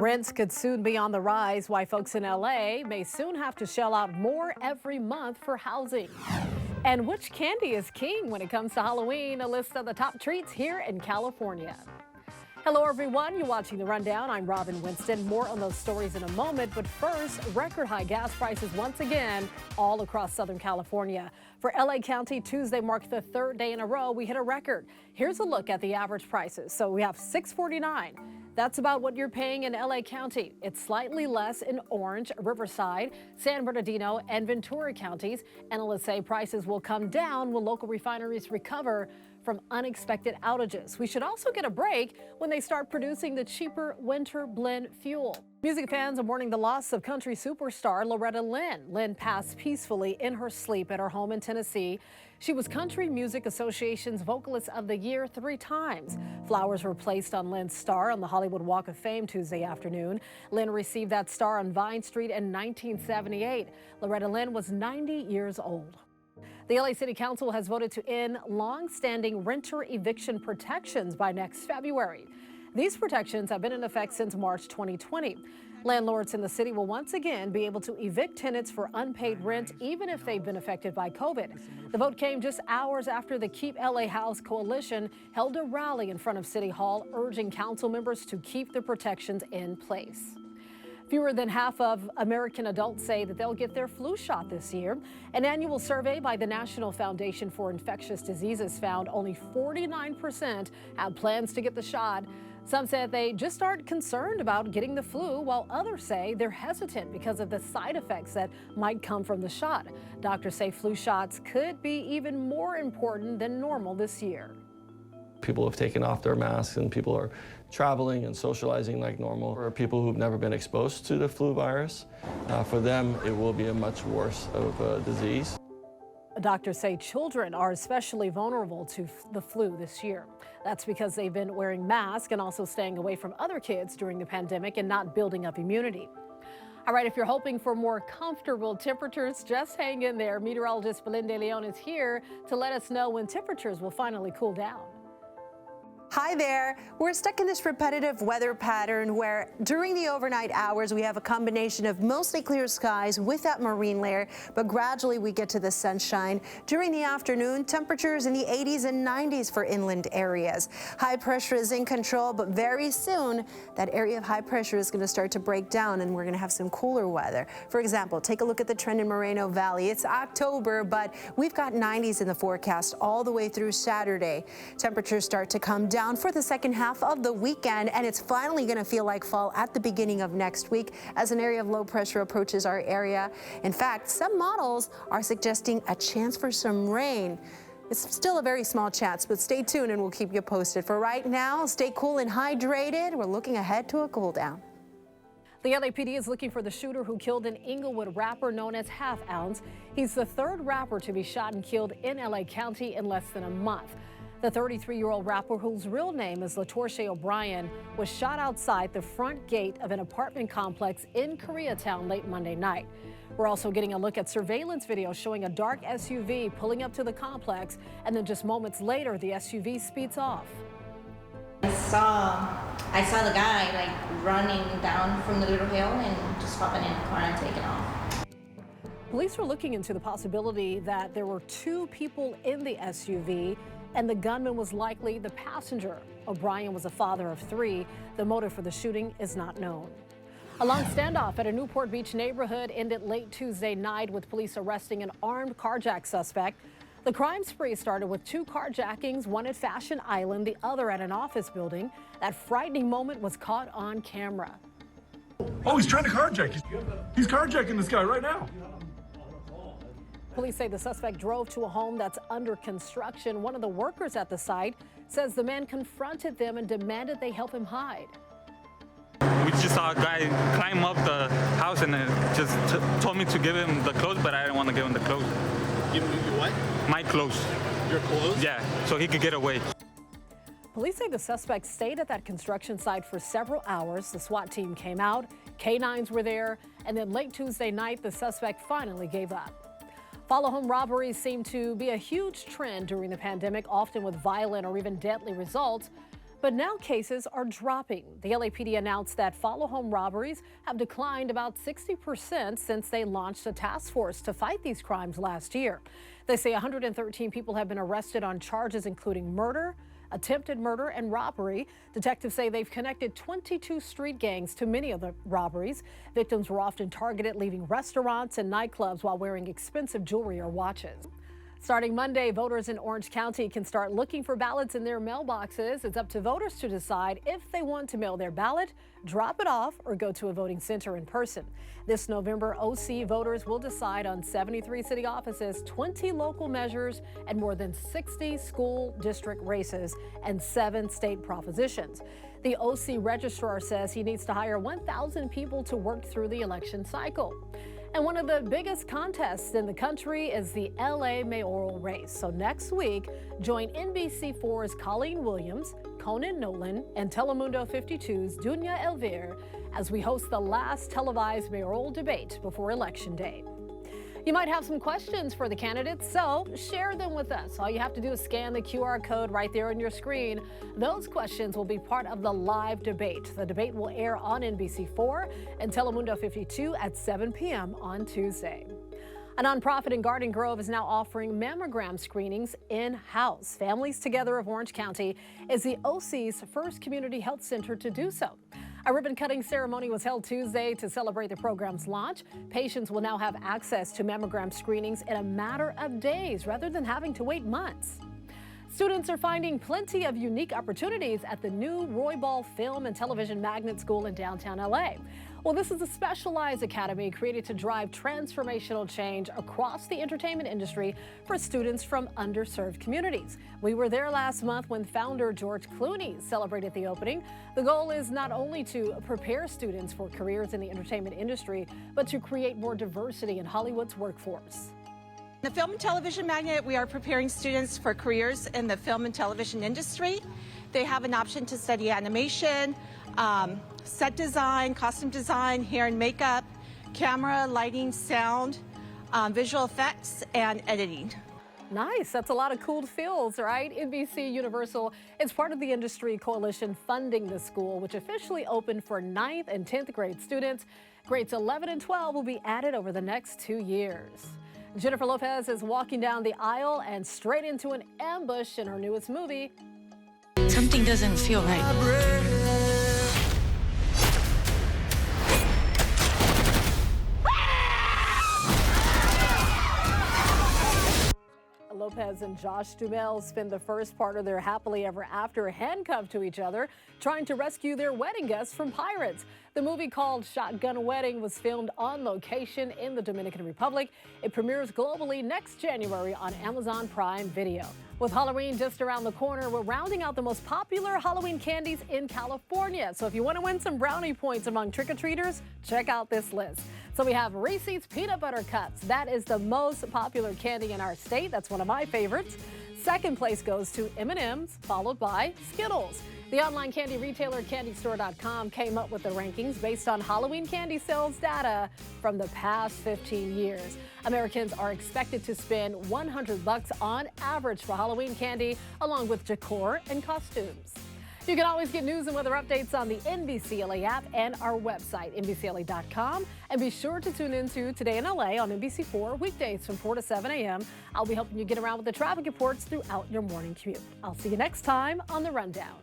Rents could soon be on the rise, why folks in LA may soon have to shell out more every month for housing. And which candy is king when it comes to Halloween? A list of the top treats here in California. Hello, everyone. You're watching The Rundown. I'm Robin Winston. More on those stories in a moment. But first, record high gas prices once again all across Southern California. For LA County, Tuesday marked the third day in a row we hit a record. Here's a look at the average prices. So we have $6.49. That's about what you're paying in LA County. It's slightly less in Orange, Riverside, San Bernardino, and Ventura counties. Analysts say prices will come down when local refineries recover from unexpected outages. We should also get a break when they start producing the cheaper winter blend fuel. Music fans are mourning the loss of country superstar Loretta Lynn. Lynn passed peacefully in her sleep at her home in Tennessee. She was Country Music Association's Vocalist of the Year 3 times. Flowers were placed on Lynn's star on the Hollywood Walk of Fame Tuesday afternoon. Lynn received that star on Vine Street in 1978. Loretta Lynn was 90 years old. The LA City Council has voted to end long-standing renter eviction protections by next February. These protections have been in effect since March 2020. Landlords in the city will once again be able to evict tenants for unpaid rent, even if they've been affected by COVID. The vote came just hours after the Keep LA House Coalition held a rally in front of City Hall, urging council members to keep the protections in place. Fewer than half of American adults say that they'll get their flu shot this year. An annual survey by the National Foundation for Infectious Diseases found only 49% have plans to get the shot. Some said they just aren't concerned about getting the flu, while others say they're hesitant because of the side effects that might come from the shot. Doctors say flu shots could be even more important than normal this year. People have taken off their masks and people are traveling and socializing like normal. For people who've never been exposed to the flu virus, for them it will be a much worse of a disease. Doctors say children are especially vulnerable to the flu this year. That's because they've been wearing masks and also staying away from other kids during the pandemic and not building up immunity. All right, if you're hoping for more comfortable temperatures, just hang in there. Meteorologist Belinda Leon is here to let us know when temperatures will finally cool down. Hi there. We're stuck in this repetitive weather pattern where during the overnight hours we have a combination of mostly clear skies with that marine layer, but gradually we get to the sunshine. During the afternoon, temperatures in the 80s and 90s for inland areas. High pressure is in control, but very soon that area of high pressure is going to start to break down and we're going to have some cooler weather. For example, take a look at the trend in Moreno Valley. It's October, but we've got 90s in the forecast all the way through Saturday. Temperatures start to come down for the second half of the weekend, and it's finally going to feel like fall at the beginning of next week as an area of low pressure approaches our area. In fact, some models are suggesting a chance for some rain. It's still a very small chance, but stay tuned and we'll keep you posted. For right now, stay cool and hydrated. We're looking ahead to a cool down. The LAPD is looking for the shooter who killed an Inglewood rapper known as Half Ounce. He's the third rapper to be shot and killed in LA County in less than a month. The 33-year-old rapper, whose real name is LaTorshay O'Brien, was shot outside the front gate of an apartment complex in Koreatown late Monday night. We're also getting a look at surveillance video showing a dark SUV pulling up to the complex, and then just moments later, the SUV speeds off. I saw the guy like running down from the little hill and just hopping in the car and taking off. Police are looking into the possibility that there were 2 people in the SUV and the gunman was likely the passenger. O'Brien was a father of 3. The motive for the shooting is not known. A long standoff at a Newport Beach neighborhood ended late Tuesday night with police arresting an armed carjack suspect. The crime spree started with 2 carjackings, one at Fashion Island, the other at an office building. That frightening moment was caught on camera. Oh, he's trying to carjack. He's carjacking this guy right now. Police say the suspect drove to a home that's under construction. One of the workers at the site says the man confronted them and demanded they help him hide. We just saw a guy climb up the house and just told me to give him the clothes, but I didn't want to give him the clothes. Give him your what? My clothes. Your clothes? Yeah, so he could get away. Police say the suspect stayed at that construction site for several hours. The SWAT team came out, K-9s were there, and then late Tuesday night, the suspect finally gave up. Followhome robberies seem to be a huge trend during the pandemic, often with violent or even deadly results. But now cases are dropping. The LAPD announced that Followhome robberies have declined about 60% since they launched a task force to fight these crimes last year. They say 113 people have been arrested on charges including murder, attempted murder, and robbery. Detectives say they've connected 22 street gangs to many of the robberies. Victims were often targeted leaving restaurants and nightclubs while wearing expensive jewelry or watches. Starting Monday, voters in Orange County can start looking for ballots in their mailboxes. It's up to voters to decide if they want to mail their ballot, drop it off, or go to a voting center in person. This November, OC voters will decide on 73 city offices, 20 local measures, and more than 60 school district races and 7 state propositions. The OC registrar says he needs to hire 1,000 people to work through the election cycle. And one of the biggest contests in the country is the LA mayoral race. So next week, join NBC4's Colleen Williams, Conan Nolan, and Telemundo 52's Dunya Elvir as we host the last televised mayoral debate before Election Day. You might have some questions for the candidates, so share them with us. All you have to do is scan the QR code right there on your screen. Those questions will be part of the live debate. The debate will air on NBC4 and Telemundo 52 at 7 p.m. on Tuesday. A nonprofit in Garden Grove is now offering mammogram screenings in-house. Families Together of Orange County is the OC's first community health center to do so. A ribbon-cutting ceremony was held Tuesday to celebrate the program's launch. Patients will now have access to mammogram screenings in a matter of days rather than having to wait months. Students are finding plenty of unique opportunities at the new Roy Ball Film and Television Magnet School in downtown LA. Well, this is a specialized academy created to drive transformational change across the entertainment industry for students from underserved communities. We were there last month when founder George Clooney celebrated the opening. The goal is not only to prepare students for careers in the entertainment industry, but to create more diversity in Hollywood's workforce. In the Film and Television Magnet, we are preparing students for careers in the film and television industry. They have an option to study animation, set design, costume design, hair and makeup, camera, lighting, sound, visual effects, and editing. Nice. That's a lot of cool fields, right? NBC Universal is part of the industry coalition funding the school, which officially opened for 9th and 10th grade students. Grades 11 and 12 will be added over the next 2 years. Jennifer Lopez is walking down the aisle and straight into an ambush in her newest movie. Something doesn't feel right. Lopez and Josh Duhamel spend the first part of their happily ever after handcuffed to each other, trying to rescue their wedding guests from pirates. The movie, called Shotgun Wedding, was filmed on location in the Dominican Republic. It premieres globally next January on Amazon Prime Video. With Halloween just around the corner, we're rounding out the most popular Halloween candies in California. So if you want to win some brownie points among trick-or-treaters, check out this list. So we have Reese's Peanut Butter Cups. That is the most popular candy in our state. That's one of my favorites. Second place goes to M&M's, followed by Skittles. The online candy retailer candystore.com came up with the rankings based on Halloween candy sales data from the past 15 years. Americans are expected to spend $100 on average for Halloween candy, along with decor and costumes. You can always get news and weather updates on the NBCLA app and our website, NBCLA.com. And be sure to tune into Today in LA on NBC4 weekdays from 4 to 7 a.m. I'll be helping you get around with the traffic reports throughout your morning commute. I'll see you next time on The Rundown.